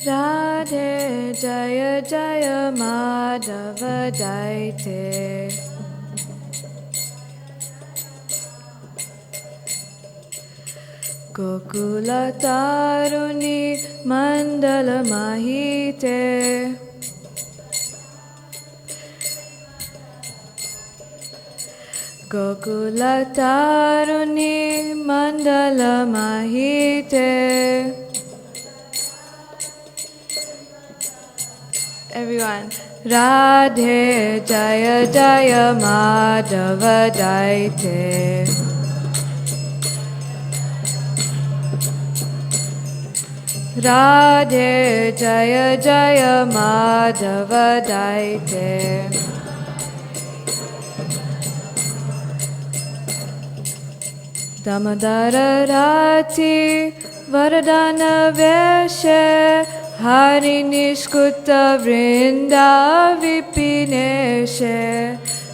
Radhe Jaya Jaya Madhava Daite. Gokula Taruni Mandala Mahite. Gokula Taruni Mandala Mahite. Everyone. Radhe Jaya Jaya Madhava Daite. Radhe Jaya Jaya Madhava Daite. Damadara Rati Varadana Veshe Hari Nishkuta Vrinda Vipineshe.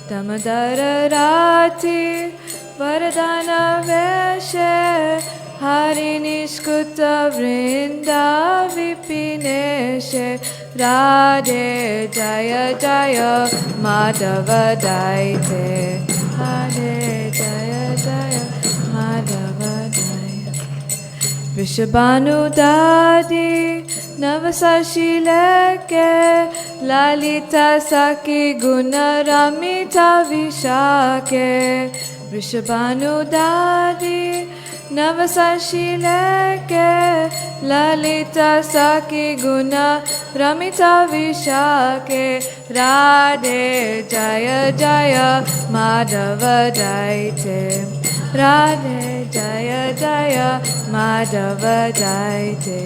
Damadara Rati Varadana Veshe Hari Nishkuta Vrinda Vipineshe. Radhe Jaya Jaya Madhava Daite. Radhe Jaya Jaya Madhava Daite. Vishabhanu Dadi Navasashi Leke Lalita Saki Guna Ramita Vishake. Vishabhanu Dadi Navasashi Leke Lalita Saki Guna Ramita Vishake. Radhe Jaya Jaya Madhava Daite. Radhe Jaya Jaya Madhava Daite.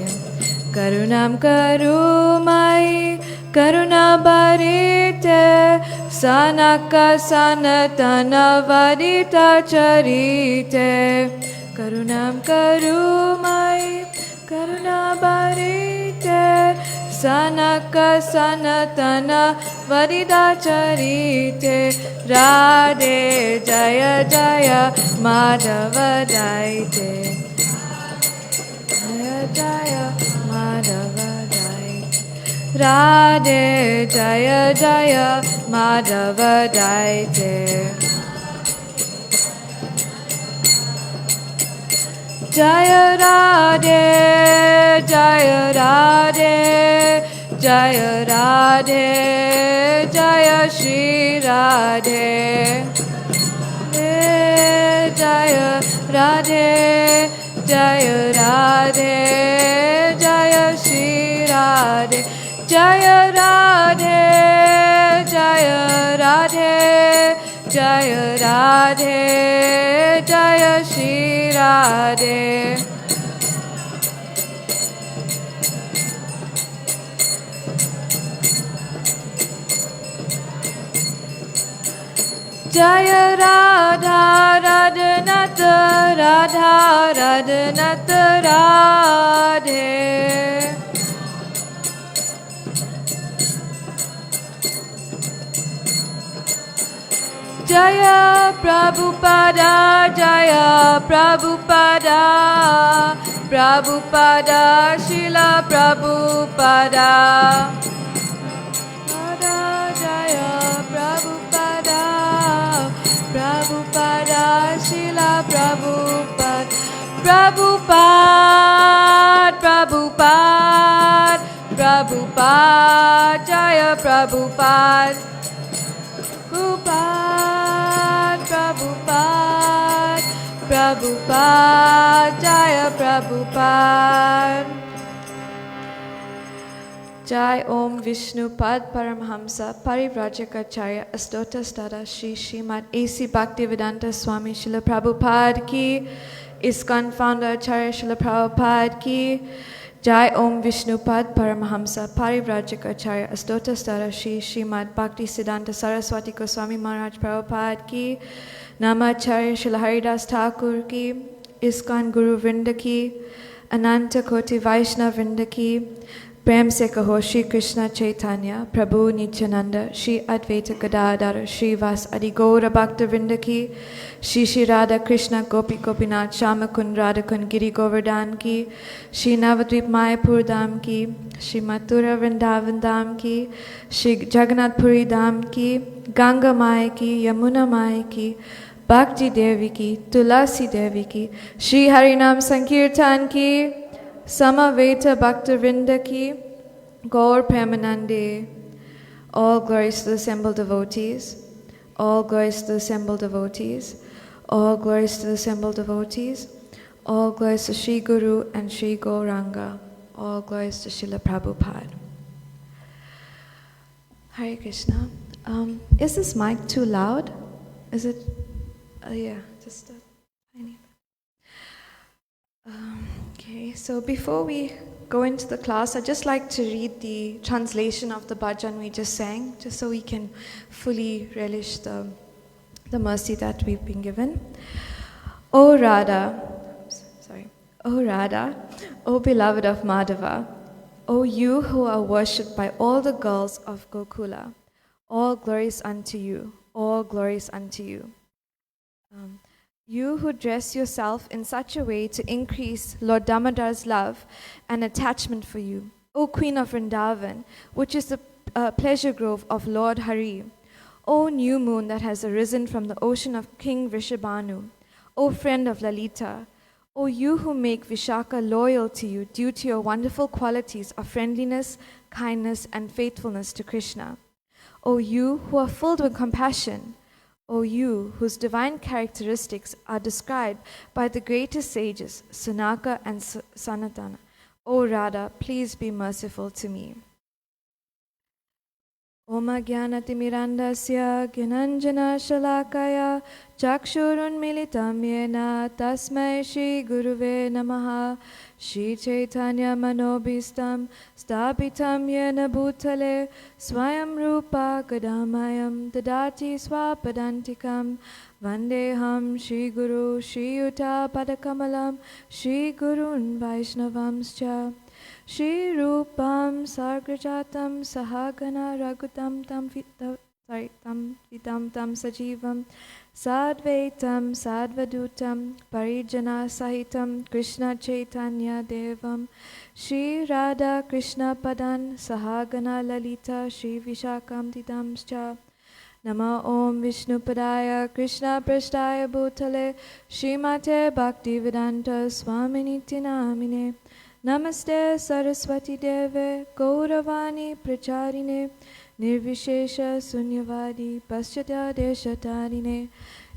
Karunam Karumai Karuna Bharite Sanaka Sanatana Vadita Charite. Karunam Karumai Karuna Bharite Sanaka Sanatana Vadita Charite. Radhe Jaya Jaya Madhava Daite. Jaya Jaya Madhava Daite. Radhe Jaya Jaya Madhava Daite. Jaya Radhe Jaya Radhe Jaya Radhe Jaya Shri Radhe. Jaya Radhe Jaya Radhe Jaya Shri Radhe. Jaya Radhe Jaya Radhe Jaya Radhe Jaya Shri Radhe. Jaya Radha Radhanata Radha Radhanata Radhe. Jaya Prabhupada Jaya Prabhupada Prabhupada Srila Prabhupada. Jaya Prabhupada Prabhupada Srila Prabhupada. Prabhupada Prabhupada Prabhupada Jaya Prabhupada. Prabhupada Prabhupada Prabhupada Jaya Prabhupada. Jai Om Vishnu Pad Paramhamsa Parivrajakacarya Astota Stada Shri Srimad A.C. Bhaktivedanta Swami Srila Prabhupada Ki. ISKCON Founder Acharya Srila Prabhupada Ki. Jai Om Vishnu Pad Paramhamsa Parivrajakacarya Astota Stada Shri Srimad Bhaktisiddhanta Saraswati Goswami Maharaj Prabhupada Ki. Namacharya Srila Haridas Thakur Ki. ISKCON Guru Vrinda Ki. Ananta Koti Vaishnava Vrinda Ki. प्रेम से कहो श्री कृष्ण चैतन्य प्रभु नित्यानंद श्री अद्वैत गदाधर श्रीवास आदि गौर भक्त वृंद की श्री श्री राधा कृष्ण गोपी गोपीनाथ श्याम कुंड राधा कुंड गिरी गोवर्धन की श्री नवद्वीप मायापुर धाम की श्री मथुरा वृंदावन धाम की श्री जगन्नाथपुरी धाम की गंगा माई की यमुना माई की भक्ति देवी की तुलसी देवी की श्री हरिनाम संकीर्तन की समवेत भक्त वृंद की गौर प्रेमानंदे. All glories to the assembled devotees. All glories to the assembled devotees. All glories to the assembled devotees. All glories to Sri Guru and Sri Gauranga. All glories to Srila Prabhupada. Hare Krishna. Is this mic too loud? Is it? Yeah, just a tiny. Okay, so before we go into the class, I'd just like to read the translation of the bhajan we just sang, just so we can fully relish the mercy that we've been given. O Radha, O Radha, O beloved of Madhava, O you who are worshipped by all the girls of Gokula, all glories unto you, all glories unto you. You who dress yourself in such a way to increase Lord Damodar's love and attachment for you, O Queen of Vrindavan, which is the pleasure grove of Lord Hari, O new moon that has arisen from the ocean of King Vrishabhanu, O friend of Lalita, O you who make Vishaka loyal to you due to your wonderful qualities of friendliness, kindness, and faithfulness to Krishna, O you who are filled with compassion, O you whose divine characteristics are described by the greatest sages, Sanaka and Sanatana, O Radha, please be merciful to me. Om Jnanatimirandasya Gyananjana Shalakaya Chakshurunmilitam Yena Tasmai Shri Guruve Namaha Shri Chaitanya Manobhistam Stapitam Yena Bhutale Swayam Rupa Kadamayam Dadati Swapadantikam Vandeham Shri Guru Shri Yuta Padakamalam Shri Gurun Vaishnavamscha Shri Rupam Sargrajatam Sahagana Ragutam Tam Vidam Tam Sajivam Sadvaitam Sadvadutam Parijana Sahitam Krishna Chaitanya Devam Shri Radha Krishna Padan Sahagana Lalita Shri Vishakam Didamscha Nama Om Vishnu Padaya Krishna Prasthaya Bhutale Srimate Bhaktivedanta Swamini Namine Namaste Saraswati Deve Gauravani Pracharine Nirvishesha Sunyavadi Paschatya Deshatarine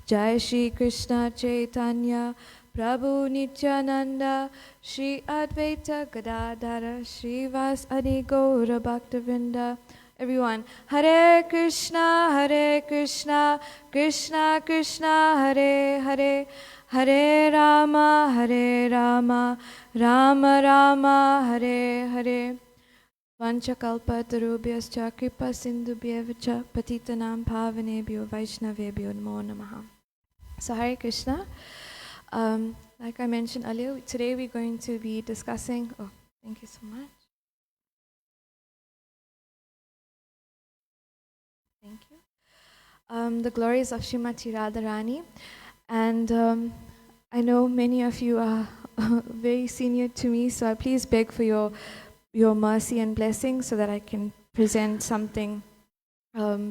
Jai Shri Krishna Chaitanya Prabhu Nityananda Shri Advaita Gadadhara Shri Vas Adi Gaura Bhaktavinda. Everyone, Hare Krishna, Krishna Krishna, Hare Hare, Hare Rama, Rama Rama, Hare Hare. Vanchakalpatarubhyascha kripa sindhubhyevacha patitanam pavanebhyo vaishnavebhyo namo namaha. So Hare Krishna. Like I mentioned earlier, today we're going to be discussing, thank you so much. Thank you. The glories of Srimati Radharani. And I know many of you are very senior to me, so I please beg for your mercy and blessing so that I can present something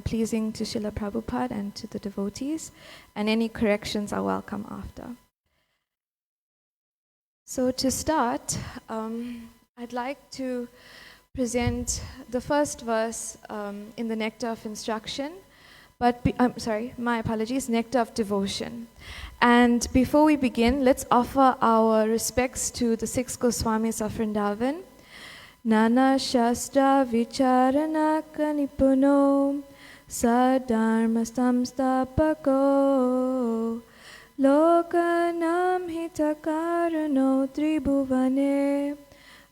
pleasing to Srila Prabhupada and to the devotees, and any corrections are welcome after. So to start, I'd like to present the first verse in the Nectar of Instruction, but my apologies, Nectar of Devotion. And before we begin, let's offer our respects to the 6 Goswamis of Vrindavan. Nana Shastra Vicharana Kanipuno Sadharma Samstapako Lokanam Hitakarano Tribhuvane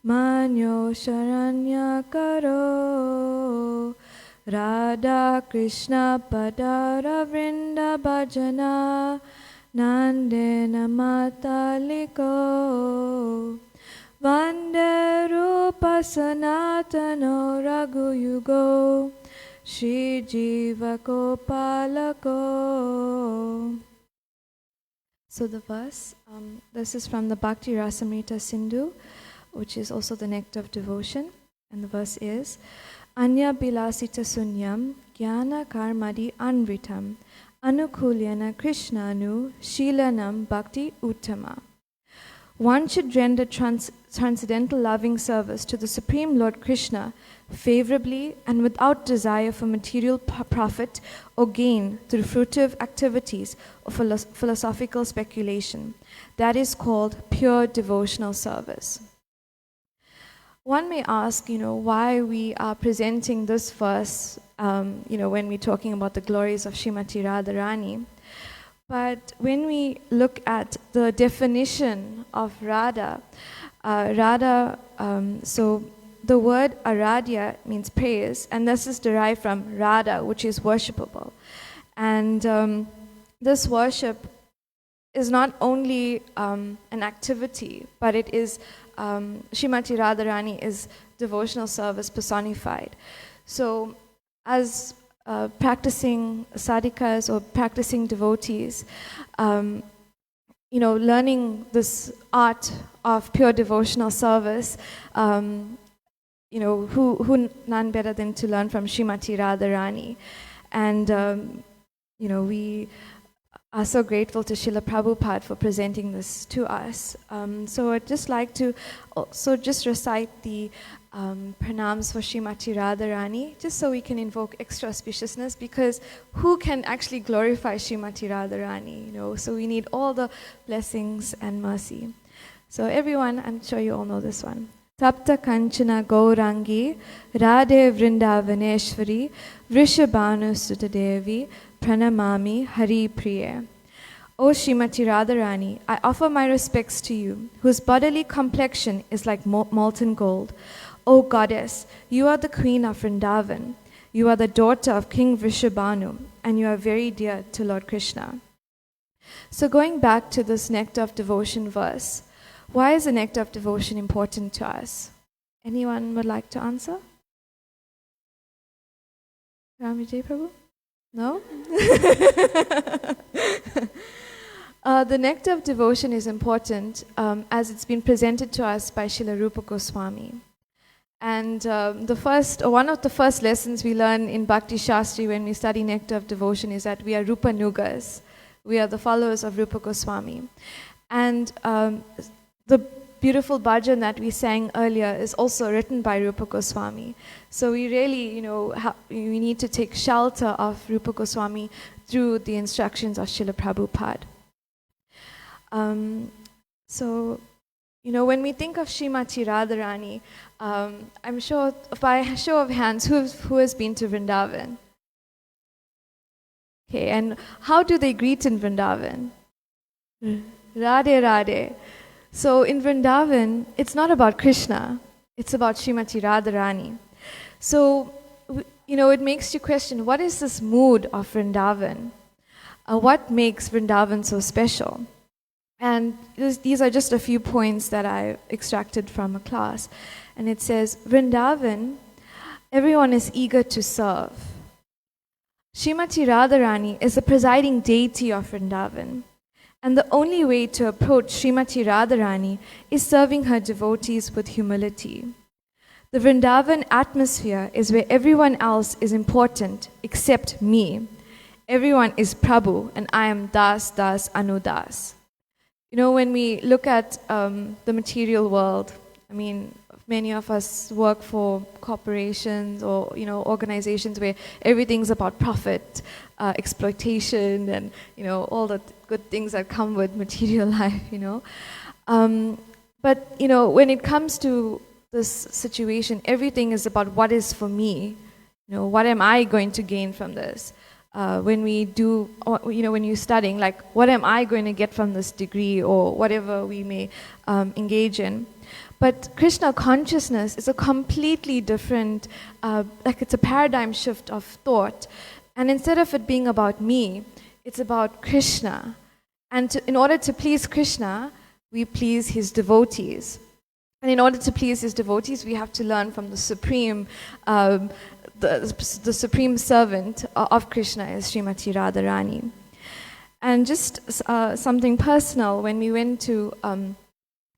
Manyo Sharanya Karo Radha Krishna Padara Vrinda Bhajana Nandena Mataliko Vande Rupa Sanatano Raghuyugo Shri Jiva Gopalako. So the verse, this is from the Bhakti Rasamrita Sindhu, which is also the nectar of devotion. And the verse is, Anya Bilasita Sunyam Jnana Karmadi Anritam Anukulyana Krishnanu Shilanam Bhakti Uttama. One should render transcendental loving service to the Supreme Lord Krishna favorably and without desire for material profit or gain through fruitive activities or philosophical speculation. That is called pure devotional service. One may ask, why we are presenting this verse, when we're talking about the glories of Srimati Radharani. But when we look at the definition of Radha, so the word Aradhya means praise, and this is derived from Radha, which is worshipable. And this worship is not only an activity, but it is, Srimati Radharani is devotional service personified. So as practicing sadhikas or practicing devotees, learning this art of pure devotional service, who none better than to learn from Srimati Radharani. And, we are so grateful to Srila Prabhupada for presenting this to us. So I'd just like to also just recite the pranams for Srimati Radharani, just so we can invoke extra auspiciousness, because who can actually glorify Srimati Radharani? So we need all the blessings and mercy. So everyone, I'm sure you all know this one. Tapta Kanchana Gaurangi Radhe Vrindavaneshwari Vrishabhanu Sutta Devi Pranamami Hari Priya. O Srimati Radharani, I offer my respects to you, whose bodily complexion is like molten gold. O Goddess, you are the Queen of Vrindavan. You are the daughter of King Vrishabhanu, and you are very dear to Lord Krishna. So going back to this nectar of devotion verse, why is the nectar of devotion important to us? Anyone would like to answer? Ram Vijay Prabhu? No? The nectar of devotion is important as it's been presented to us by Srila Rupa Goswami. And one of the first lessons we learn in Bhakti Shastri when we study nectar of devotion is that we are Rupa Nugas. We are the followers of Rupa Goswami. And the beautiful bhajan that we sang earlier is also written by Rupa Goswami. So we really, we need to take shelter of Rupa Goswami through the instructions of Srila Prabhupada. When we think of Srimati Radharani, I'm sure, by a show of hands, who has been to Vrindavan? Okay, and how do they greet in Vrindavan? Radhe Radhe. So in Vrindavan, it's not about Krishna, it's about Srimati Radharani. So, it makes you question, what is this mood of Vrindavan? What makes Vrindavan so special? And these are just a few points that I extracted from a class. And it says, Vrindavan, everyone is eager to serve. Srimati Radharani is the presiding deity of Vrindavan. And the only way to approach Srimati Radharani is serving her devotees with humility. The Vrindavan atmosphere is where everyone else is important except me. Everyone is Prabhu and I am Das, Das, Anudas. When we look at the material world, many of us work for corporations or, organizations where everything's about profit, exploitation, and, all the good things that come with material life, But, when it comes to this situation, everything is about what is for me. What am I going to gain from this? When you're studying, like, what am I going to get from this degree or whatever we may engage in? But Krishna consciousness is a completely different, it's a paradigm shift of thought. And instead of it being about me, it's about Krishna. And in order to please Krishna, we please his devotees. And in order to please his devotees, we have to learn from the supreme, the supreme servant of Krishna is Srimati Radharani. And just something personal, when we went to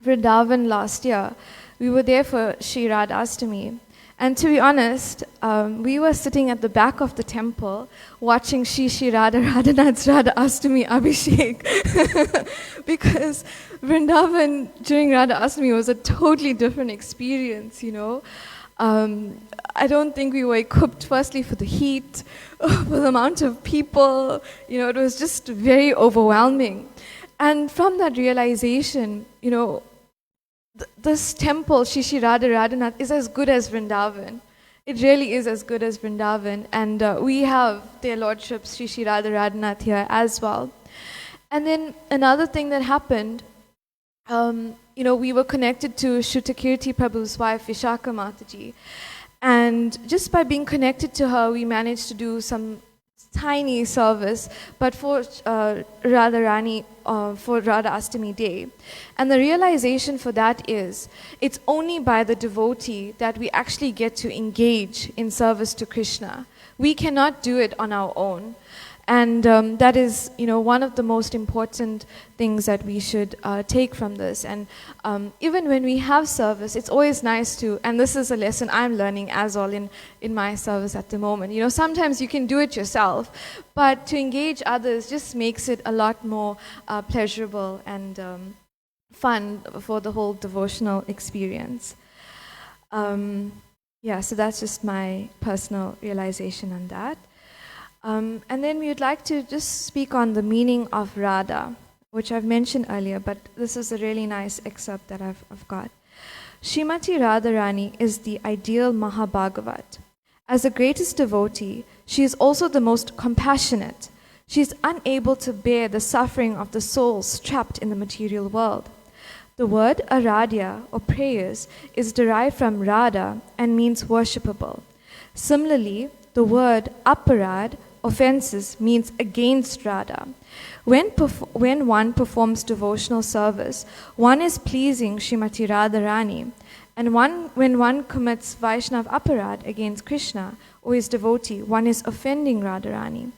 Vrindavan last year, we were there for Shri Radhastami. And to be honest, we were sitting at the back of the temple watching Shri Radha Radhanath's Radhastami Abhishek. Because Vrindavan during Radhastami was a totally different experience, you know. I don't think we were equipped firstly for the heat, for the amount of people, you know, it was just very overwhelming. And from that realization, you know, this temple, Shri Radha Radhanath, is as good as Vrindavan. It really is as good as Vrindavan. And we have their lordships, Shri Radha Radhanath here as well. And then another thing that happened, you know, we were connected to Shrutakirti Prabhu's wife, Vishaka Mataji. And just by being connected to her, we managed to do some tiny service, but for Radharani, for Radhastami Day. And the realization for that is, it's only by the devotee that we actually get to engage in service to Krishna. We cannot do it on our own. And that is, you know, one of the most important things that we should take from this. And even when we have service, it's always nice to, and this is a lesson I'm learning as well in my service at the moment. You know, sometimes you can do it yourself, but to engage others just makes it a lot more pleasurable and fun for the whole devotional experience. Yeah, so that's just my personal realization on that. And then we would like to just speak on the meaning of Radha, which I've mentioned earlier, but this is a really nice excerpt that I've got. Srimati Radharani is the ideal Mahabhagavat. As the greatest devotee, she is also the most compassionate. She is unable to bear the suffering of the souls trapped in the material world. The word aradhya, or prayers, is derived from Radha and means worshipable. Similarly, the word aparad, offenses, means against Radha. When one performs devotional service, one is pleasing Srimati Radharani, and when one commits Vaishnav aparad against Krishna or his devotee, one is offending Radharani.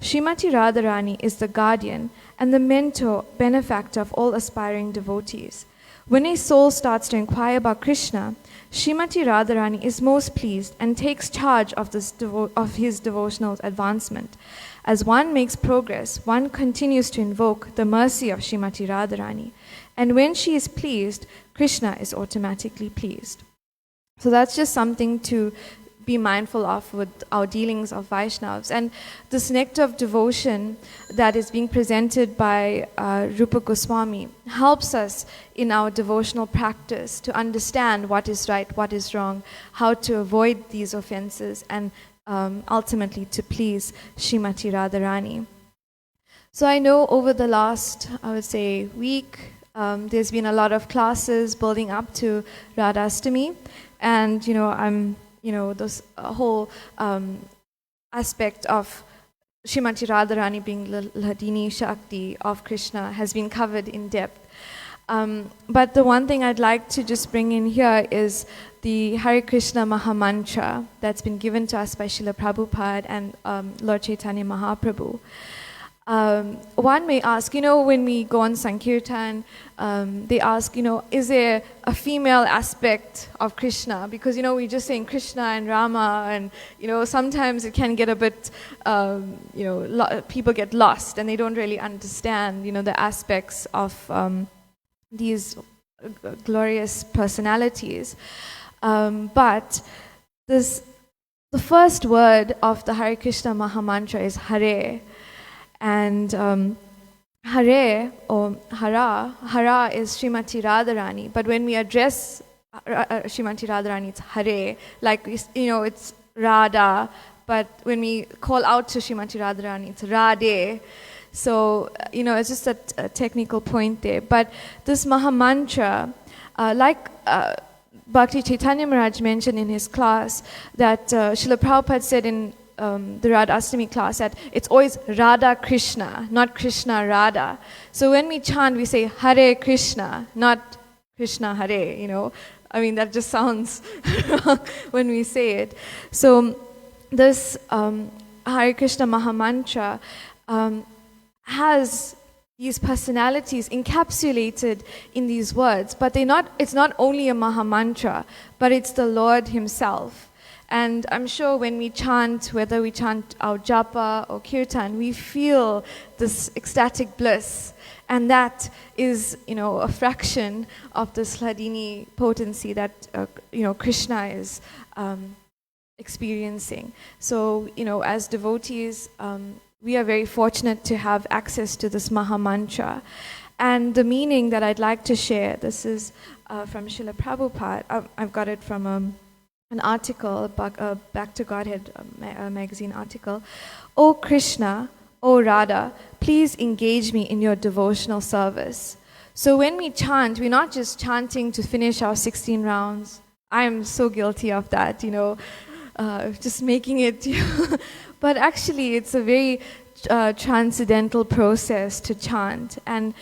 Srimati Radharani is the guardian and the mentor, benefactor of all aspiring devotees. When a soul starts to inquire about Krishna, Srimati Radharani is most pleased and takes charge of his devotional advancement. As one makes progress, one continues to invoke the mercy of Srimati Radharani. And when she is pleased, Krishna is automatically pleased. So that's just something to be mindful of with our dealings of Vaishnavas. And this nectar of devotion that is being presented by Rupa Goswami helps us in our devotional practice to understand what is right, what is wrong, how to avoid these offenses, and ultimately to please Srimati Radharani. So I know over the last, I would say, week, there's been a lot of classes building up to Radhastami, and this whole aspect of Srimati Radharani being Hladini Shakti of Krishna has been covered in depth. But the one thing I'd like to just bring in here is the Hare Krishna Mahamantra that's been given to us by Srila Prabhupada and Lord Chaitanya Mahaprabhu. One may ask, when we go on Sankirtan, they ask, is there a female aspect of Krishna? Because, we're just saying Krishna and Rama, and, sometimes it can get a bit, people get lost and they don't really understand, the aspects of these glorious personalities. But the first word of the Hare Krishna Mahamantra is Hare. And Hare or Hara is Srimati Radharani. But when we address Srimati Radharani, it's Hare. Like, it's Radha. But when we call out to Srimati Radharani, it's Radhe. So, it's just a technical point there. But this Mahamantra, like Bhakti Chaitanya Maharaj mentioned in his class, that Srila Prabhupada said in the Radhastami class that it's always Radha Krishna, not Krishna Radha. So when we chant, we say Hare Krishna, not Krishna Hare, you know. I mean, that just sounds wrong when we say it. So this Hare Krishna Mahamantra has these personalities encapsulated in these words, but it's not only a Mahamantra, but it's the Lord Himself. And I'm sure when we chant, whether we chant our japa or kirtan, we feel this ecstatic bliss. And that is, you know, a fraction of this Hladini potency that, you know, Krishna is experiencing. So, you know, as devotees, we are very fortunate to have access to this Mahamantra. And the meaning that I'd like to share, this is from Srila Prabhupada. I've got it from an article, Back to Godhead magazine article. O Krishna, O Radha, please engage me in your devotional service. So when we chant, we're not just chanting to finish our 16 rounds. I am so guilty of that, you know, just making it. But actually, it's a very transcendental process to chant. And,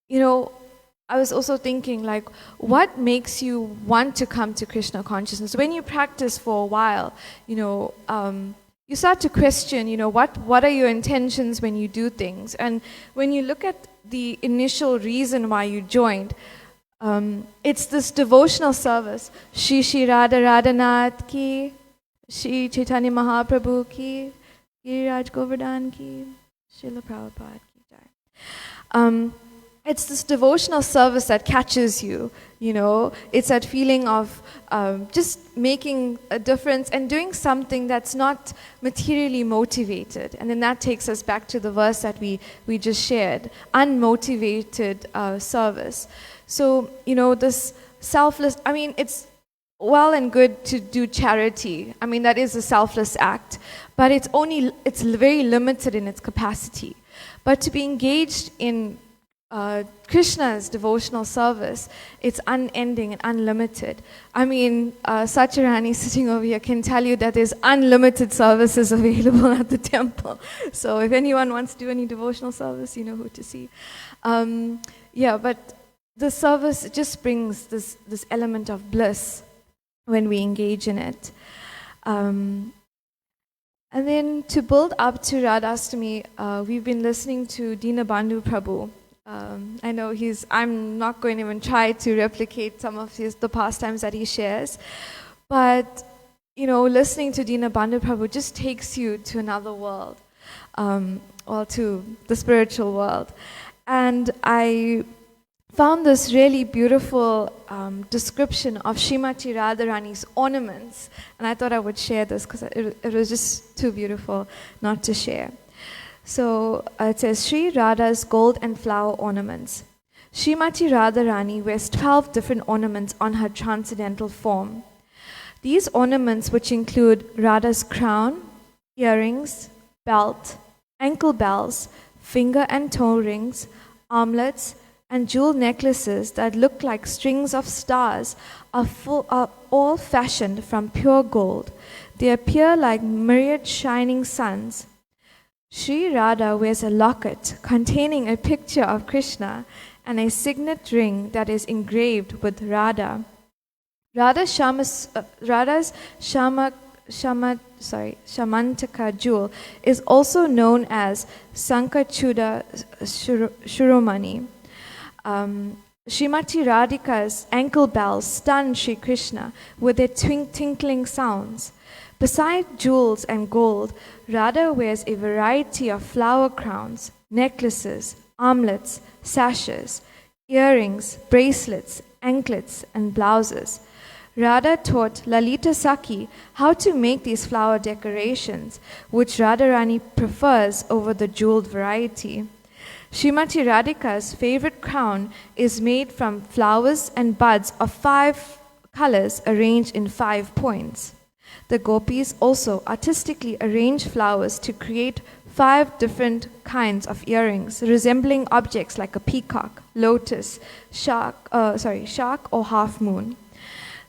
you know, I was also thinking, like, what makes you want to come to Krishna consciousness? When you practice for a while, you know, you start to question, you know, what are your intentions when you do things? And when you look at the initial reason why you joined, it's this devotional service. Shri Shri Radha Radhanath ki, Shri Chaitanya Mahaprabhu ki, Giriraj Govardhan ki, Srila Prabhupada ki jai. It's this devotional service that catches you, you know. It's that feeling of just making a difference and doing something that's not materially motivated. And then that takes us back to the verse that we just shared, unmotivated service. So, you know, this selfless, I mean, it's well and good to do charity. I mean, that is a selfless act, but it's very limited in its capacity. But to be engaged in Krishna's devotional service, it's unending and unlimited. I mean, Satyarani sitting over here can tell you that there's unlimited services available at the temple. So if anyone wants to do any devotional service, you know who to see. Yeah, but the service just brings this element of bliss when we engage in it. And then to build up to Radhastami, we've been listening to Dinabandhu Prabhu. I know I'm not going to even try to replicate some of the pastimes that he shares, but, you know, listening to Dinabandhu Prabhu just takes you to another world, or to the spiritual world. And I found this really beautiful description of Srimati Radharani's ornaments, and I thought I would share this because it was just too beautiful not to share. So it says, Sri Radha's gold and flower ornaments. Srimati Radharani wears 12 different ornaments on her transcendental form. These ornaments, which include Radha's crown, earrings, belt, ankle bells, finger and toe rings, armlets, and jewel necklaces that look like strings of stars, are all fashioned from pure gold. They appear like myriad shining suns. Sri Radha wears a locket containing a picture of Krishna and a signet ring that is engraved with Radha. Radha's Shamantaka jewel is also known as Sankachuda Shuromani. Srimati Radhika's ankle bells stun Sri Krishna with their tinkling sounds. Besides jewels and gold, Radha wears a variety of flower crowns, necklaces, armlets, sashes, earrings, bracelets, anklets, and blouses. Radha taught Lalita Sakhi how to make these flower decorations, which Radharani prefers over the jeweled variety. Srimati Radhika's favorite crown is made from flowers and buds of 5 colors arranged in 5 points. The gopis also artistically arrange flowers to create 5 different kinds of earrings, resembling objects like a peacock, lotus, shark or half moon.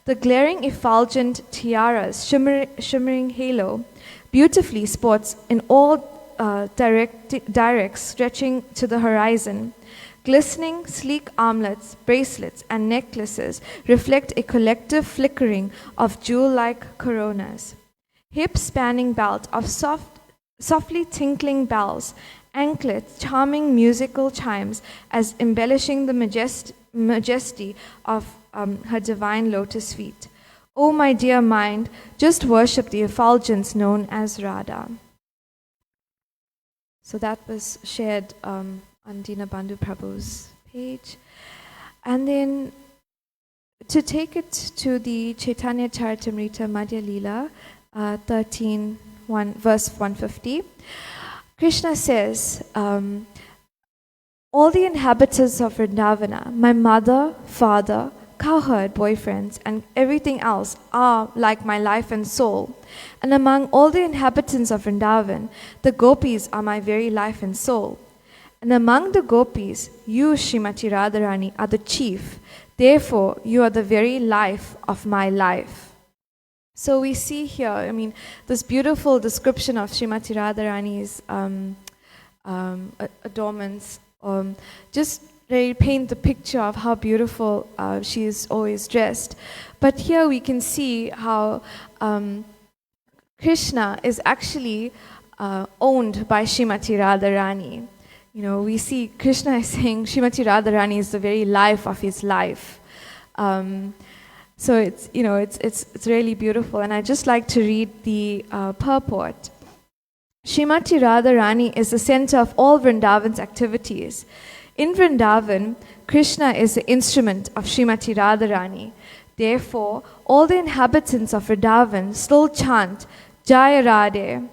The glaring effulgent tiara's shimmering halo beautifully sports in all directs stretching to the horizon. Glistening, sleek armlets, bracelets, and necklaces reflect a collective flickering of jewel-like coronas. Hip-spanning belt of softly tinkling bells, anklets, charming musical chimes as embellishing the majesty of her divine lotus feet. Oh, my dear mind, just worship the effulgence known as Radha. So that was shared on Dinabandhu Prabhu's page. And then to take it to the Chaitanya Charitamrita Madhya Leela, 13, verse 150, Krishna says, all the inhabitants of Vrindavana, my mother, father, cowherd, boyfriends, and everything else are like my life and soul. And among all the inhabitants of Vrindavan, the gopis are my very life and soul. And among the gopis, you, Srimati Radharani, are the chief. Therefore, you are the very life of my life. So we see here, this beautiful description of Srimati Radharani's adornments, just they paint the picture of how beautiful she is always dressed. But here we can see how Krishna is actually owned by Srimati Radharani. We see Krishna is saying Srimati Radharani is the very life of his life. So it's really beautiful, and I just like to read the purport. Srimati Radharani is the center of all Vrindavan's activities. In Vrindavan, Krishna is the instrument of Srimati Radharani. Therefore, all the inhabitants of Vrindavan still chant Jaya Radhe.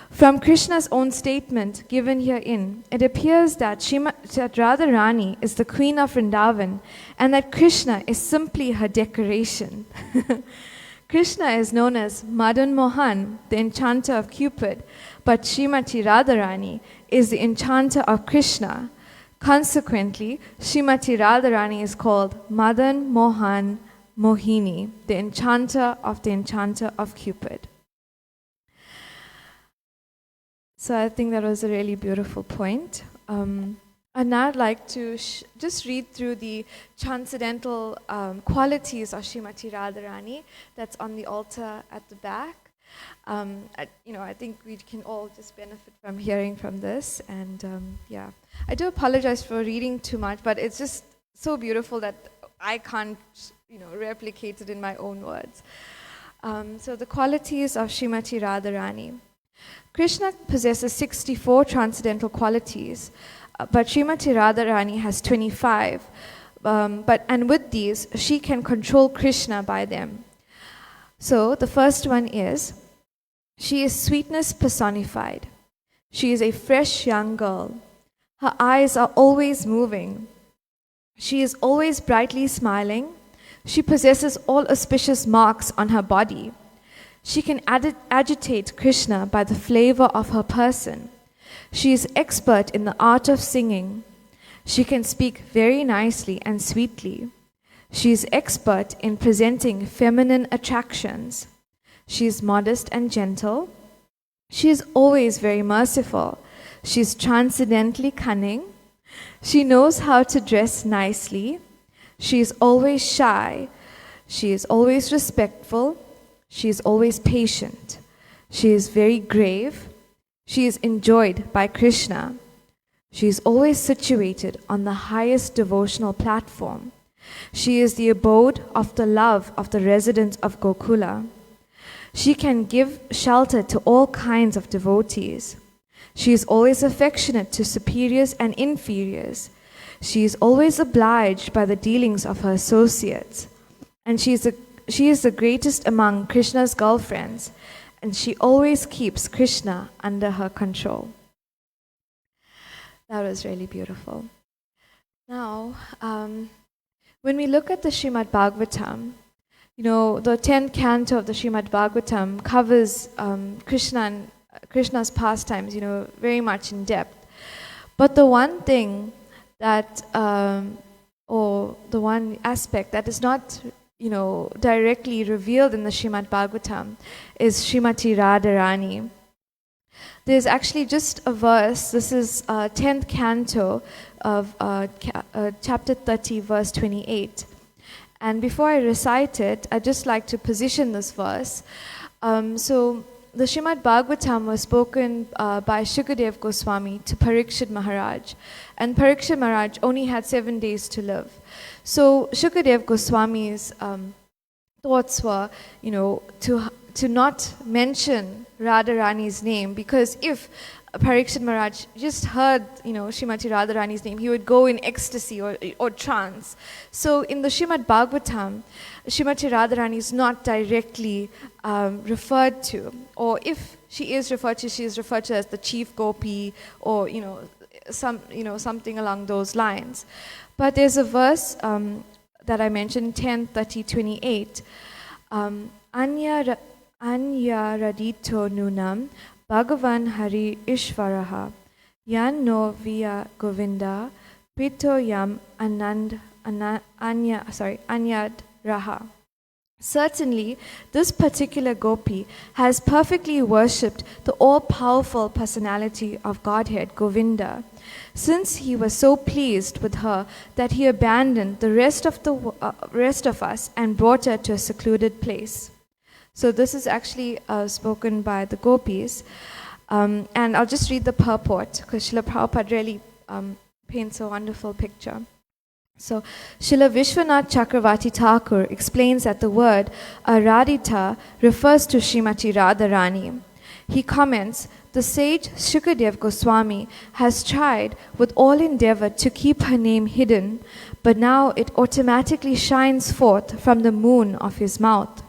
From Krishna's own statement given herein, it appears that Radharani is the queen of Vrindavan and that Krishna is simply her decoration. Krishna is known as Madan Mohan, the enchanter of Cupid, but Srimati Radharani is the enchanter of Krishna. Consequently, Srimati Radharani is called Madan Mohan Mohini, the enchanter of Cupid. So I think that was a really beautiful point. And now I'd like to just read through the transcendental qualities of Srimati Radharani that's on the altar at the back. I think we can all just benefit from hearing from this. And I do apologize for reading too much, but it's just so beautiful that I can't, replicate it in my own words. So the qualities of Srimati Radharani. Krishna possesses 64 transcendental qualities, but Srimati Radharani has 25. And with these, she can control Krishna by them. So the first one is, she is sweetness personified. She is a fresh young girl. Her eyes are always moving. She is always brightly smiling. She possesses all auspicious marks on her body. She can agitate Krishna by the flavor of her person. She is expert in the art of singing. She can speak very nicely and sweetly. She is expert in presenting feminine attractions. She is modest and gentle. She is always very merciful. She is transcendently cunning. She knows how to dress nicely. She is always shy. She is always respectful. She is always patient. She is very grave. She is enjoyed by Krishna. She is always situated on the highest devotional platform. She is the abode of the love of the residents of Gokula. She can give shelter to all kinds of devotees. She is always affectionate to superiors and inferiors. She is always obliged by the dealings of her associates. And she is the greatest among Krishna's girlfriends, and she always keeps Krishna under her control. That was really beautiful. Now, when we look at the Srimad Bhagavatam, the 10th canto of the Srimad Bhagavatam covers Krishna's pastimes, very much in depth. But the one thing that, or the one aspect that is not directly revealed in the Srimad Bhagavatam is Srimati Radharani. There's actually just a verse. This is 10th canto of chapter 30, verse 28. And before I recite it, I'd just like to position this verse. So the Srimad Bhagavatam was spoken by Shukadev Goswami to Parikshit Maharaj. And Parikshit Maharaj only had 7 days to live. So Shukadev Goswami's thoughts were, to not mention Radharani's name, because if Parikshit Maharaj just heard, Srimati Radharani's name, he would go in ecstasy or trance. So in the Srimad Bhagavatam, Srimati Radharani is not directly referred to, or if she is referred to as the chief gopi, or something along those lines. But there's a verse that I mentioned, 10:30-28. Anya radito nunam Bhagavan Hari Ishvaraha Yan no via Govinda Pito yam anyad raha. Certainly, this particular gopi has perfectly worshipped the all-powerful personality of Godhead, Govinda, since he was so pleased with her that he abandoned the rest of us and brought her to a secluded place. So this is actually spoken by the gopis. And I'll just read the purport, because Srila Prabhupada really paints a wonderful picture. So Srila Vishwanath Chakravarti Thakur explains that the word Aradhita refers to Srimati Radharani. He comments, the sage Shukadev Goswami has tried with all endeavor to keep her name hidden, but now it automatically shines forth from the moon of his mouth.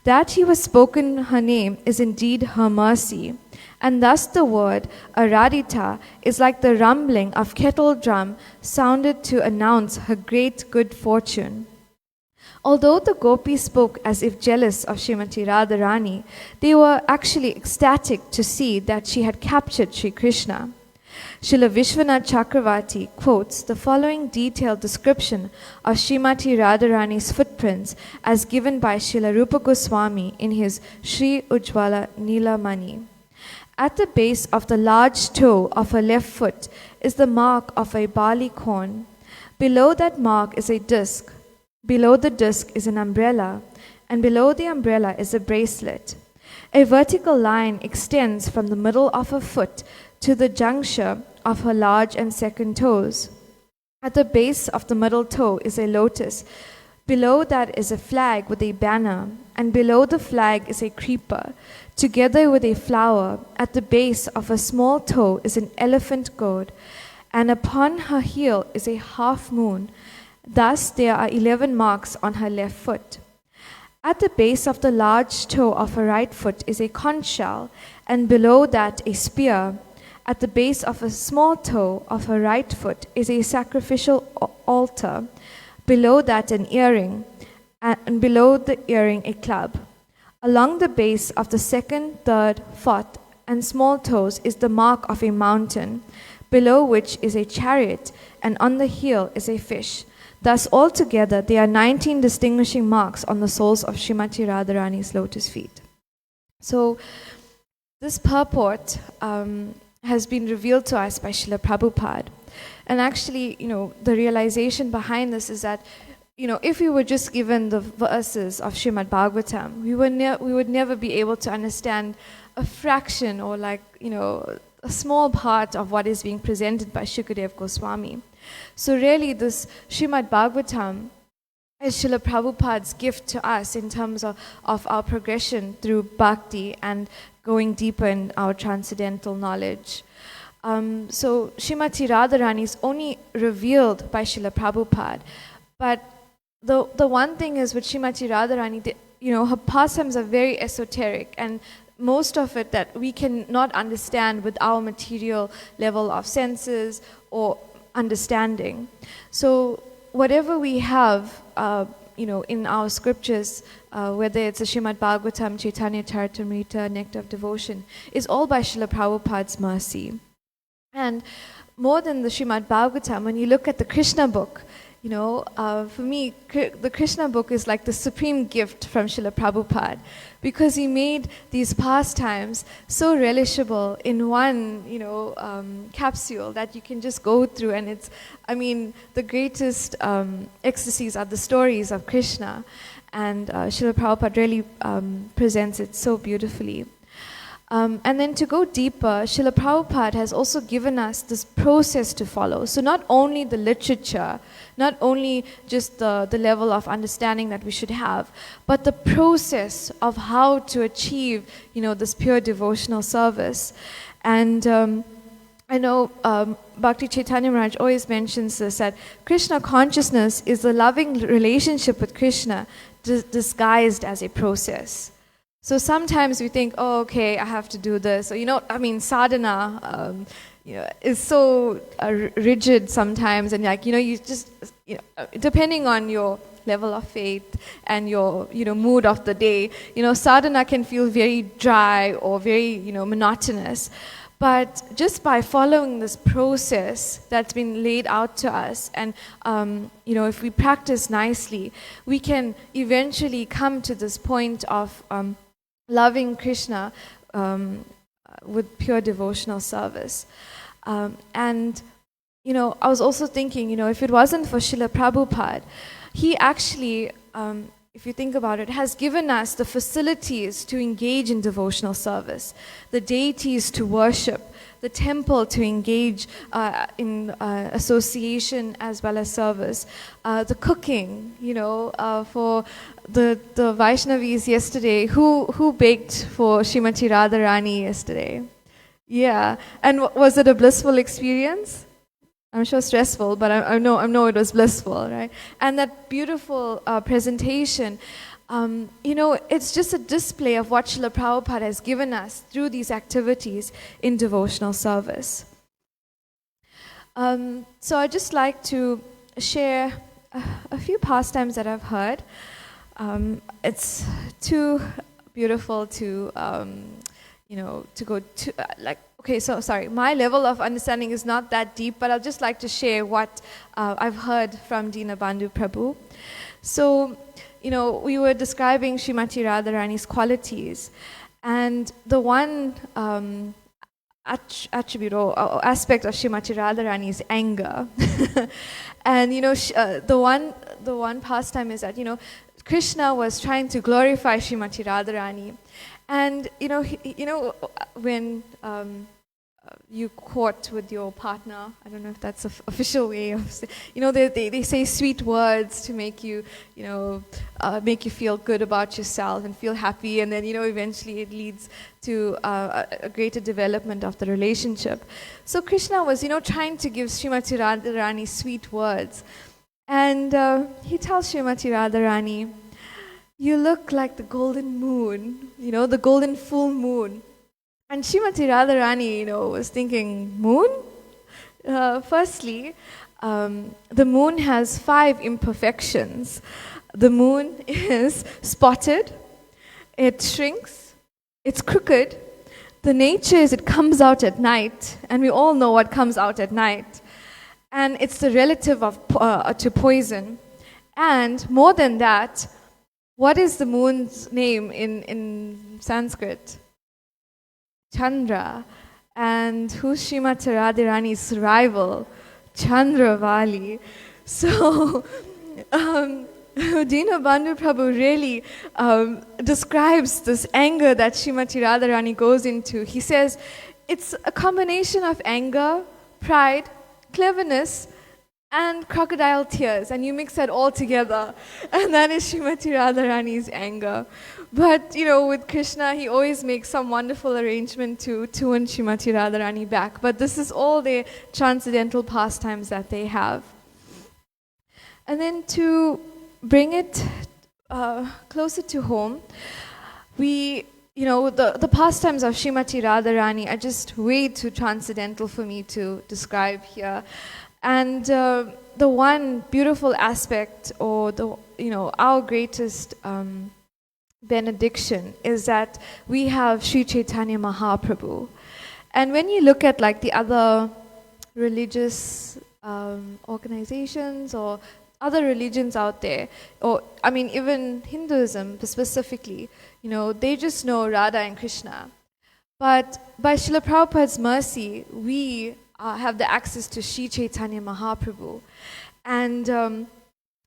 That he was spoken her name is indeed her mercy, and thus the word Aradhita is like the rumbling of kettle drum sounded to announce her great good fortune. Although the gopis spoke as if jealous of Srimati Radharani, they were actually ecstatic to see that she had captured Sri Krishna. Srila Vishwanath Chakravarti quotes the following detailed description of Srimati Radharani's footprints as given by Srila Rupa Goswami in his Sri Ujjvala Nilamani. At the base of the large toe of her left foot is the mark of a barley corn. Below that mark is a disc. Below the disc is an umbrella, and below the umbrella is a bracelet. A vertical line extends from the middle of her foot to the juncture of her large and second toes. At the base of the middle toe is a lotus. Below that is a flag with a banner, and below the flag is a creeper, together with a flower. At the base of a small toe is an elephant goad, and upon her heel is a half moon. Thus there are 11 marks on her left foot. At the base of the large toe of her right foot is a conch shell, and below that a spear. At the base of a small toe of her right foot is a sacrificial altar. Below that an earring, and below the earring a club. Along the base of the second, third, fourth, and small toes is the mark of a mountain, below which is a chariot, and on the heel is a fish. Thus altogether there are 19 distinguishing marks on the soles of Srimati Radharani's lotus feet. So this purport has been revealed to us by Srila Prabhupada. And actually, the realization behind this is that, if we were just given the verses of Srimad Bhagavatam, we would never be able to understand a fraction or a small part of what is being presented by Shukadev Goswami. So really this Srimad Bhagavatam is Srila Prabhupada's gift to us in terms of our progression through bhakti and going deeper in our transcendental knowledge. So Srimati Radharani is only revealed by Srila Prabhupada. But the one thing is with Srimati Radharani, her pastimes are very esoteric, and most of it that we can not understand with our material level of senses or understanding. So whatever we have, in our scriptures, whether it's a Srimad Bhagavatam, Chaitanya Charitamrita, Nectar of Devotion, is all by Srila Prabhupada's mercy. And more than the Srimad Bhagavatam, when you look at the Krishna book, for me, the Krishna book is like the supreme gift from Srila Prabhupada, because he made these pastimes so relishable in one, capsule that you can just go through, and the greatest ecstasies are the stories of Krishna, and Srila Prabhupada really presents it so beautifully. And then to go deeper, Srila Prabhupada has also given us this process to follow. So not only the literature, not only just the level of understanding that we should have, but the process of how to achieve, this pure devotional service. And I know Bhakti Chaitanya Maharaj always mentions this, that Krishna consciousness is a loving relationship with Krishna disguised as a process. So sometimes we think, oh, okay, I have to do this. Or, sadhana is so rigid sometimes. And you just, depending on your level of faith and your, mood of the day, sadhana can feel very dry or very, monotonous. But just by following this process that's been laid out to us, and if we practice nicely, we can eventually come to this point of loving Krishna with pure devotional service. I was also thinking, if it wasn't for Srila Prabhupada, he actually, if you think about it, has given us the facilities to engage in devotional service, the deities to worship, the temple to engage in association as well as service, the cooking, for the Vaishnavis yesterday. Who baked for Srimati Radharani yesterday? Yeah, and was it a blissful experience? I'm sure stressful, but I know it was blissful, right? And that beautiful presentation, it's just a display of what Srila Prabhupada has given us through these activities in devotional service. So I'd just like to share a few pastimes that I've heard. It's too beautiful to, to go to, okay, so sorry, my level of understanding is not that deep, but I'd just like to share what I've heard from Dinabandhu Prabhu. So, we were describing Srimati Radharani's qualities, and the one attribute or aspect of Srimati Radharani is anger. And, the one pastime is that, Krishna was trying to glorify Srimati Radharani. And, when you court with your partner, I don't know if that's an official way of saying, they say sweet words to make you, make you feel good about yourself and feel happy, and then, eventually it leads to a greater development of the relationship. So Krishna was, trying to give Srimati Radharani sweet words. And he tells Srimati Radharani, you look like the golden moon, the golden full moon. And Srimati Radharani, was thinking, moon? Firstly, the moon has 5 imperfections. The moon is spotted, it shrinks, it's crooked. The nature is it comes out at night, and we all know what comes out at night. And it's the relative of to poison. And more than that, what is the moon's name in Sanskrit? Chandra. And who's Srimati Radharani's rival? Chandravali. So, Dinabandhu Prabhu really describes this anger that Srimati Radharani goes into. He says, it's a combination of anger, pride, cleverness, and crocodile tears, and you mix that all together, and that is Srimati Radharani's anger. But, with Krishna, he always makes some wonderful arrangement to tune Srimati Radharani back. But this is all the transcendental pastimes that they have. And then to bring it closer to home, the pastimes of Srimati Radharani are just way too transcendental for me to describe here. And the one beautiful aspect, or our greatest benediction, is that we have Sri Chaitanya Mahaprabhu. And when you look at the other religious organizations or other religions out there, or I mean even Hinduism specifically, they just know Radha and Krishna. But by Srila Prabhupada's mercy, we have the access to Sri Chaitanya Mahaprabhu. And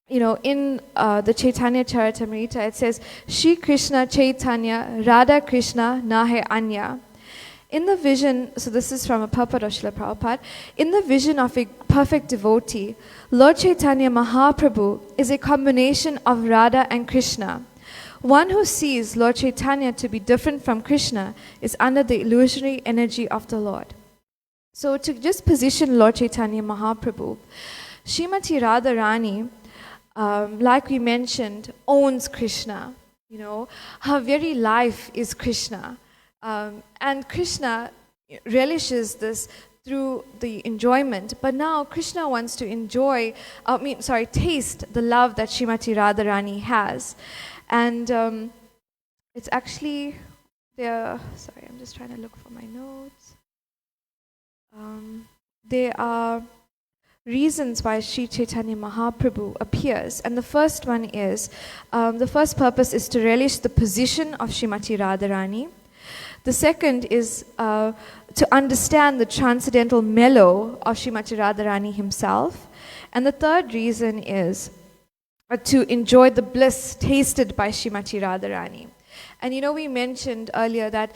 in the Chaitanya Charitamrita, it says, Shri Krishna Chaitanya Radha Krishna Nahe Anya. In the vision, so this is from a purport of Srila Prabhupada, in the vision of a perfect devotee, Lord Chaitanya Mahaprabhu is a combination of Radha and Krishna. One who sees Lord Chaitanya to be different from Krishna is under the illusory energy of the Lord. So to just position Lord Chaitanya Mahaprabhu, Srimati Radharani, like we mentioned, owns Krishna. Her very life is Krishna. And Krishna relishes this through the enjoyment. But now Krishna wants to taste the love that Srimati Radharani has. And it's actually there. Sorry, I'm just trying to look for my notes. There are reasons why Sri Chaitanya Mahaprabhu appears. And the first one is, the first purpose is to relish the position of Srimati Radharani. The second is to understand the transcendental mellow of Srimati Radharani himself. And the third reason is to enjoy the bliss tasted by Srimati Radharani. And we mentioned earlier that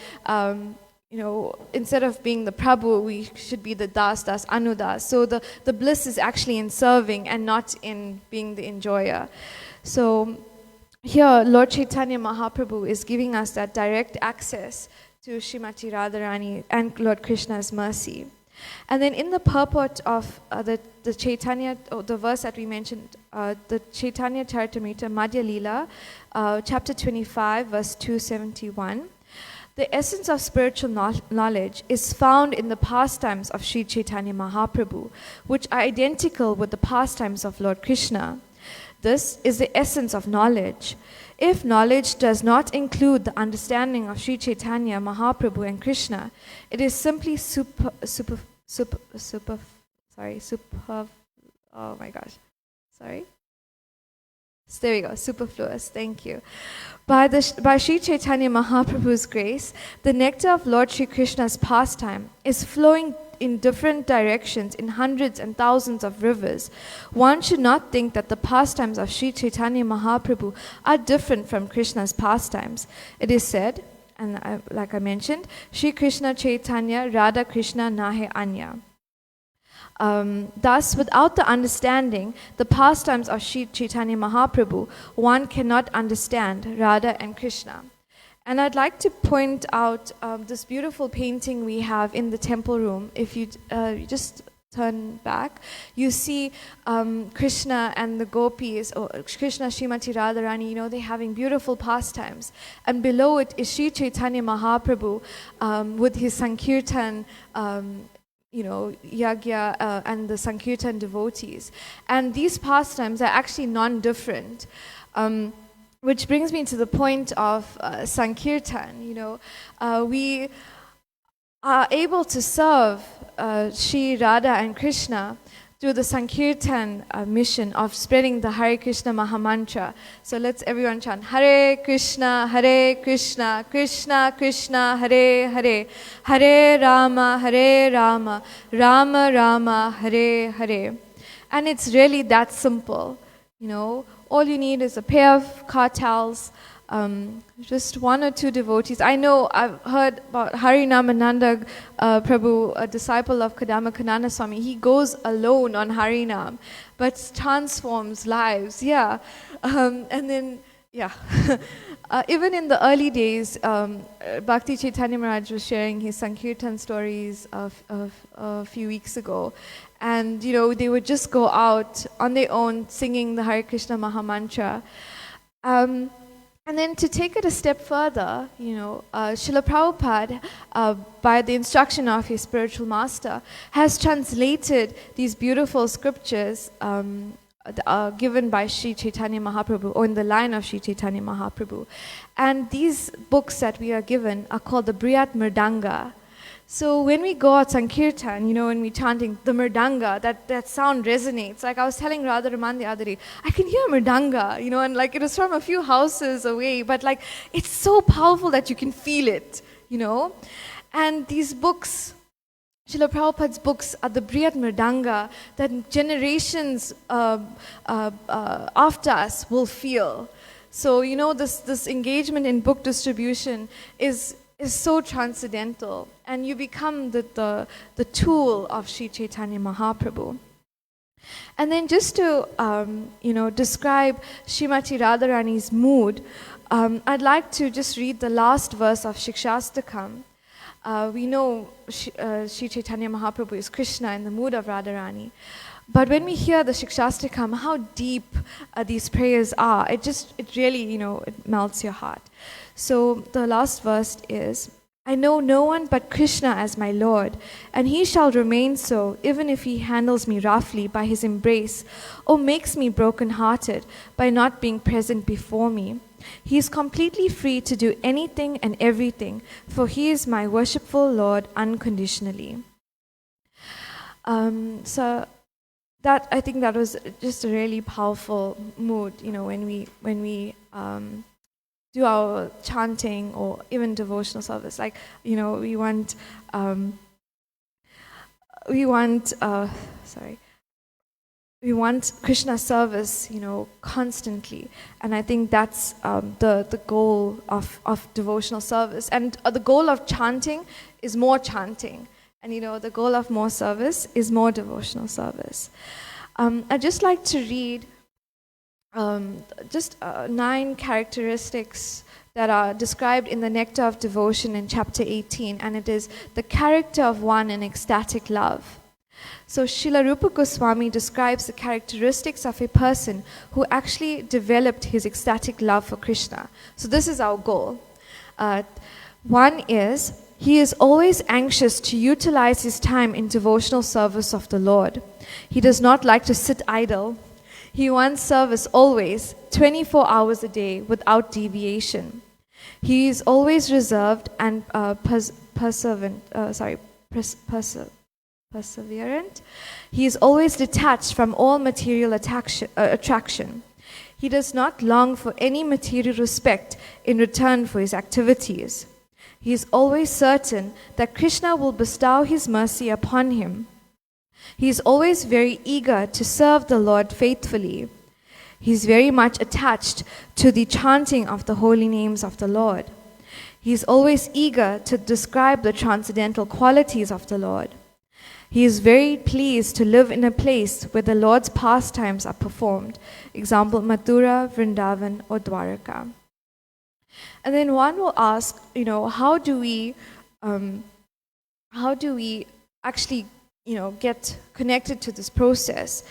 instead of being the Prabhu, we should be the Das, Anudas. So the bliss is actually in serving and not in being the enjoyer. So here, Lord Chaitanya Mahaprabhu is giving us that direct access to Srimati Radharani and Lord Krishna's mercy. And then in the purport of the Chaitanya, the verse that we mentioned, the Chaitanya Charitamrita, Madhya Leela, chapter 25, verse 271, the essence of spiritual knowledge is found in the pastimes of Sri Chaitanya Mahaprabhu, which are identical with the pastimes of Lord Krishna. This is the essence of knowledge. If knowledge does not include the understanding of Sri Chaitanya Mahaprabhu and Krishna, it is simply superfluous. Thank you. By Sri Chaitanya Mahaprabhu's grace, the nectar of Lord Sri Krishna's pastime is flowing in different directions in hundreds and thousands of rivers. One should not think that the pastimes of Sri Chaitanya Mahaprabhu are different from Krishna's pastimes. It is said, and like I mentioned, Sri Krishna Chaitanya Radha Krishna Nahe Anya. Thus, without the understanding the pastimes of Sri Chaitanya Mahaprabhu, one cannot understand Radha and Krishna. And I'd like to point out this beautiful painting we have in the temple room. If you just turn back, you see Krishna and the gopis, or Krishna, Srimati Radharani, they're having beautiful pastimes. And below it is Sri Chaitanya Mahaprabhu with his Sankirtan, Yagya and the Sankirtan devotees. And these pastimes are actually non-different. Which brings me to the point of Sankirtan. We are able to serve Sri Radha and Krishna through the Sankirtan mission of spreading the Hare Krishna Mahamantra. So let's everyone chant Hare Krishna, Krishna Krishna, Hare Hare, Hare Rama, Rama Rama, Hare Hare. And it's really that simple, All you need is a pair of kartals, just one or two devotees. I know I've heard about Harinamananda Prabhu, a disciple of Kadamba Kanana Swami. He goes alone on Harinam, but transforms lives. And then even in the early days, Bhakti Chaitanya Maharaj was sharing his Sankirtan stories of a few weeks ago. And, they would just go out on their own singing the Hare Krishna Mahamantra. And then to take it a step further, Srila Prabhupada, by the instruction of his spiritual master, has translated these beautiful scriptures given by Sri Chaitanya Mahaprabhu, or in the line of Sri Chaitanya Mahaprabhu. And these books that we are given are called the Briyat Mridanga. So when we go out Sankirtan, when we're chanting the mridanga, that sound resonates. Like I was telling Radharani the other day, I can hear mridanga, and like it was from a few houses away, but like it's so powerful that you can feel it, And these books, Srila Prabhupada's books are the Briyat Mridanga that generations after us will feel. So, this engagement in book distribution is so transcendental, and you become the tool of Sri Chaitanya Mahaprabhu. And then just to, describe Srimati Radharani's mood, I'd like to just read the last verse of Shikshastakam. We know Sri Chaitanya Mahaprabhu is Krishna in the mood of Radharani. But when we hear the Shikshastakam, how deep these prayers are, it really, it melts your heart. So the last verse is, I know no one but Krishna as my Lord, and he shall remain so, even if he handles me roughly by his embrace, or makes me broken-hearted by not being present before me. He is completely free to do anything and everything, for he is my worshipful Lord unconditionally. So that, I think that was just a really powerful mood, when we do our chanting or even devotional service. Like, we want Krishna service, constantly. And I think that's the goal of devotional service. And the goal of chanting is more chanting. And, the goal of more service is more devotional service. I'd just like to read 9 characteristics that are described in the Nectar of Devotion in chapter 18, and it is the character of one in ecstatic love. So Srila Rupa Goswami describes the characteristics of a person who actually developed his ecstatic love for Krishna. So this is our goal. One is, he is always anxious to utilize his time in devotional service of the Lord. He does not like to sit idle. He wants service always, 24 hours a day, without deviation. He is always reserved and perseverant. He is always detached from all material attraction. He does not long for any material respect in return for his activities. He is always certain that Krishna will bestow his mercy upon him. He is always very eager to serve the Lord faithfully. He is very much attached to the chanting of the holy names of the Lord. He is always eager to describe the transcendental qualities of the Lord. He is very pleased to live in a place where the Lord's pastimes are performed. Example, Mathura, Vrindavan, or Dwaraka. And then one will ask, how do we actually get connected to this process?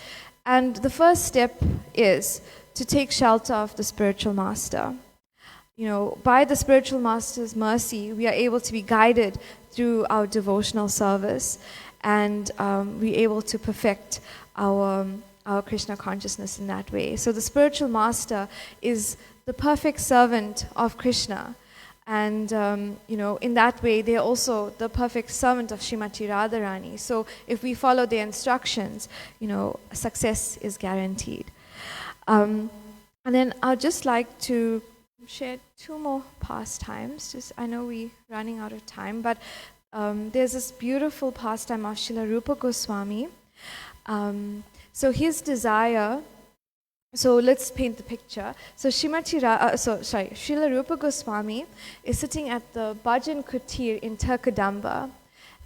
And the first step is to take shelter of the spiritual master. By the spiritual master's mercy, we are able to be guided through our devotional service, and we're able to perfect our Krishna consciousness in that way. So the spiritual master is the perfect servant of Krishna. And, in that way, they're also the perfect servant of Srimati Radharani. So if we follow their instructions, success is guaranteed. And then I'd just like to share 2 more pastimes. I know we're running out of time, but there's this beautiful pastime of Srila Rupa Goswami. So his desire... So let's paint the picture. So Srila Rupa Goswami is sitting at the Bhajan Kutir in Turkadamba.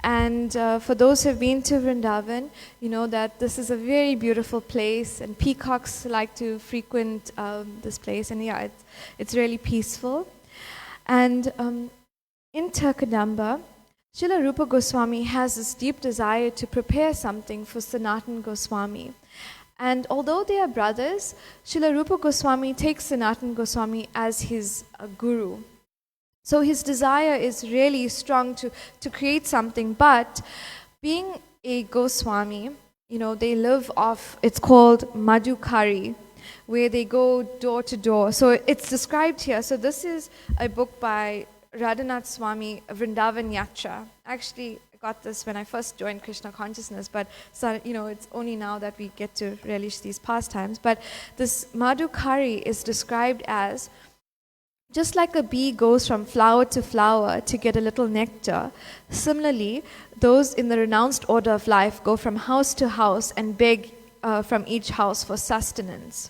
And for those who have been to Vrindavan, you know that this is a very beautiful place, and peacocks like to frequent this place. And yeah, it's really peaceful. And in Turkadamba, Srila Rupa Goswami has this deep desire to prepare something for Sanatan Goswami. And although they are brothers, Srila Rupa Goswami takes Sanatan Goswami as his guru. So his desire is really strong to create something. But being a Goswami, they live off, it's called Madhukari, where they go door to door. So it's described here. So this is a book by Radhanath Swami Vrindavan Yatra. Actually, I got this when I first joined Krishna consciousness, but it's only now that we get to relish these pastimes. But this Madhukari is described as just like a bee goes from flower to flower to get a little nectar. Similarly, those in the renounced order of life go from house to house and beg from each house for sustenance.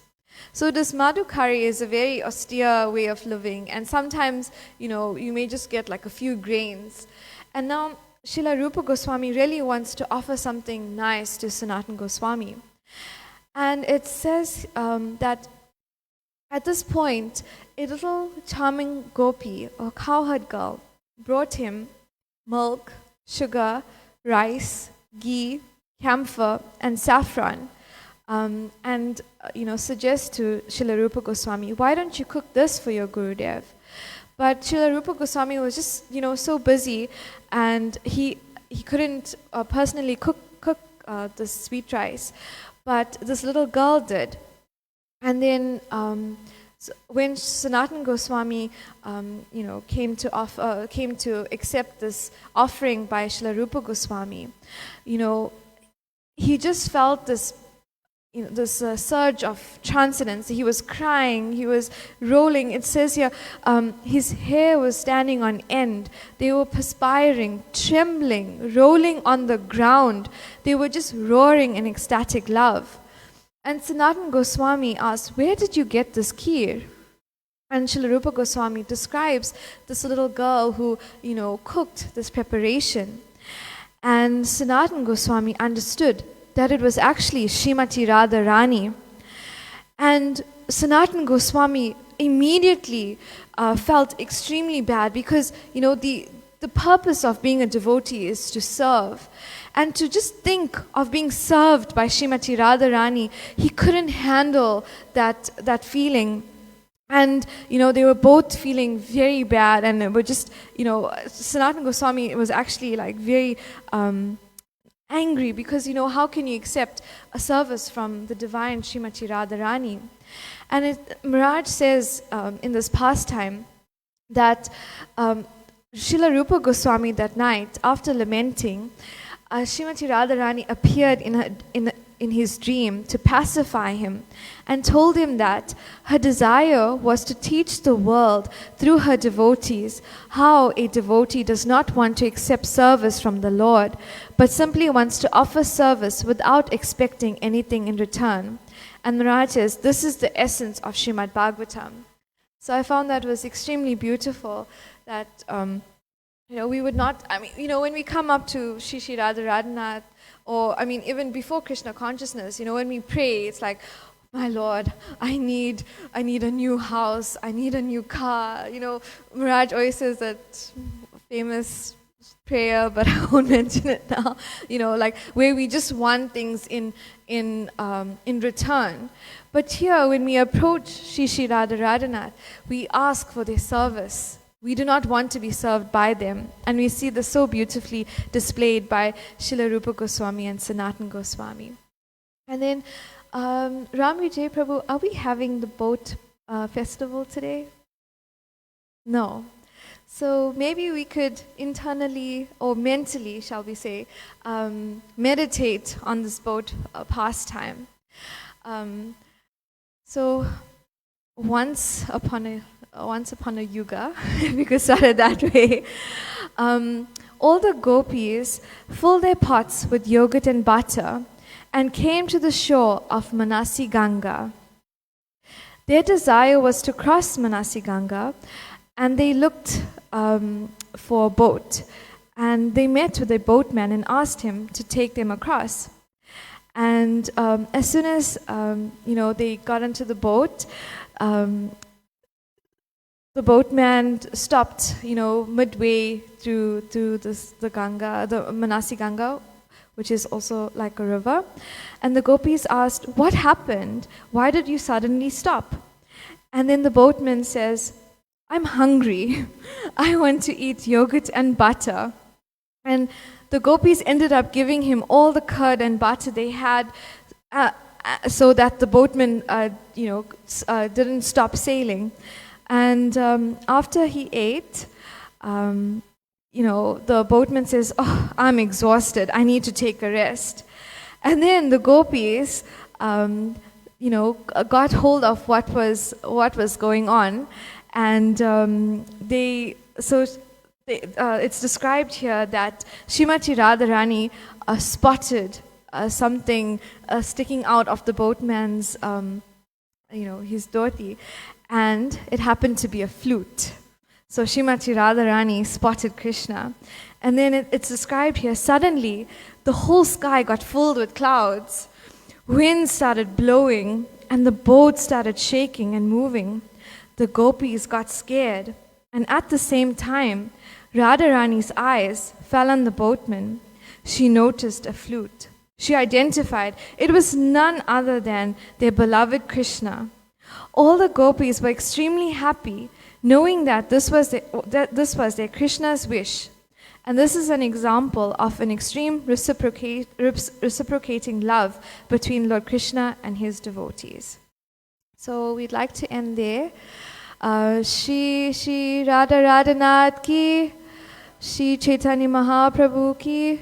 So this Madhukari is a very austere way of living, and sometimes, you may just get like a few grains. And now Srila Rupa Goswami really wants to offer something nice to Sanatana Goswami. And it says that at this point, a little charming gopi, or cowherd girl, brought him milk, sugar, rice, ghee, camphor, and saffron, and suggests to Srila Rupa Goswami, why don't you cook this for your Gurudev? But Srila Rupa Goswami was just so busy, and he couldn't personally cook the sweet rice, but this little girl did. And then when Sanatana Goswami came to accept this offering by Srila Rupa Goswami, he just felt this surge of transcendence. He was crying, he was rolling. It says here, his hair was standing on end. They were perspiring, trembling, rolling on the ground. They were just roaring in ecstatic love. And Sanatana Goswami asked, where did you get this kheer? And Srila Rupa Goswami describes this little girl who, cooked this preparation. And Sanatana Goswami understood that it was actually Srimati Radharani. And Sanatana Goswami immediately felt extremely bad because, the purpose of being a devotee is to serve. And to just think of being served by Srimati Radharani, he couldn't handle that feeling. And, they were both feeling very bad, and it were just, Sanatana Goswami was actually like very angry because, how can you accept a service from the divine Srimati Radharani? And Maharaj says in this pastime that Srila Rupa Goswami that night, after lamenting, Srimati Radharani appeared in his dream to pacify him and told him that her desire was to teach the world through her devotees how a devotee does not want to accept service from the Lord, but simply wants to offer service without expecting anything in return. And Maharaj says, this is the essence of Srimad Bhagavatam. So I found that was extremely beautiful that we would not, when we come up to Shri Shri Radharanath, or even before Krishna consciousness, when we pray, it's like, my Lord, I need a new house, I need a new car. Maharaj always says that famous prayer, but I won't mention it now. Where we just want things in return. But here, when we approach Shri Shri Radharanath, we ask for their service. We do not want to be served by them. And we see this so beautifully displayed by Srila Rupa Goswami and Sanatana Goswami. And then, Ram Vijay Prabhu, are we having the boat festival today? No. So maybe we could internally or mentally, shall we say, meditate on this boat pastime. So once upon a yuga, if we could start it that way, all the gopis filled their pots with yogurt and butter and came to the shore of Manasi Ganga. Their desire was to cross Manasi Ganga, and they looked for a boat. And they met with a boatman and asked him to take them across. And as soon as they got into the boat, the boatman stopped, midway through the Ganga, the Manasi Ganga, which is also like a river. And the gopis asked, what happened? Why did you suddenly stop? And then the boatman says, I'm hungry. I want to eat yogurt and butter. And the gopis ended up giving him all the curd and butter they had so that the boatman, didn't stop sailing. And after he ate, the boatman says, "Oh, I'm exhausted. I need to take a rest." And then the gopis, got hold of what was going on, and it's described here that Srimati Radharani spotted something sticking out of the boatman's, his dhoti, and it happened to be a flute. So Srimati Radharani spotted Krishna. And then it's described here, suddenly the whole sky got filled with clouds. Wind started blowing and the boat started shaking and moving. The gopis got scared. And at the same time, Radharani's eyes fell on the boatman. She noticed a flute. She identified it was none other than their beloved Krishna. All the gopis were extremely happy, knowing that this was their Krishna's wish. And this is an example of an extreme reciprocating love between Lord Krishna and his devotees. So we'd like to end there. Shri Radha Radhanath ki, Shri Chaitanya Mahaprabhu ki,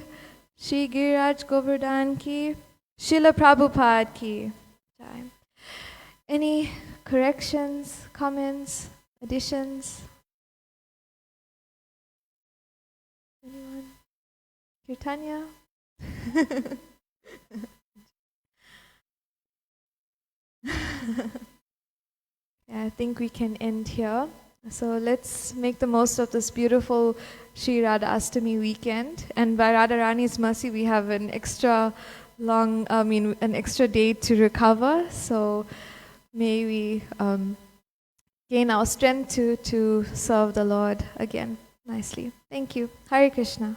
Shri Giriraj Govardhan ki, Srila Prabhupada ki. Any corrections, comments, additions? Anyone? Kirtanya? I think we can end here. So let's make the most of this beautiful Sri Radha Astami weekend. And by Radharani's mercy, we have an extra day to recover. So may we gain our strength to serve the Lord again nicely. Thank you. Hare Krishna.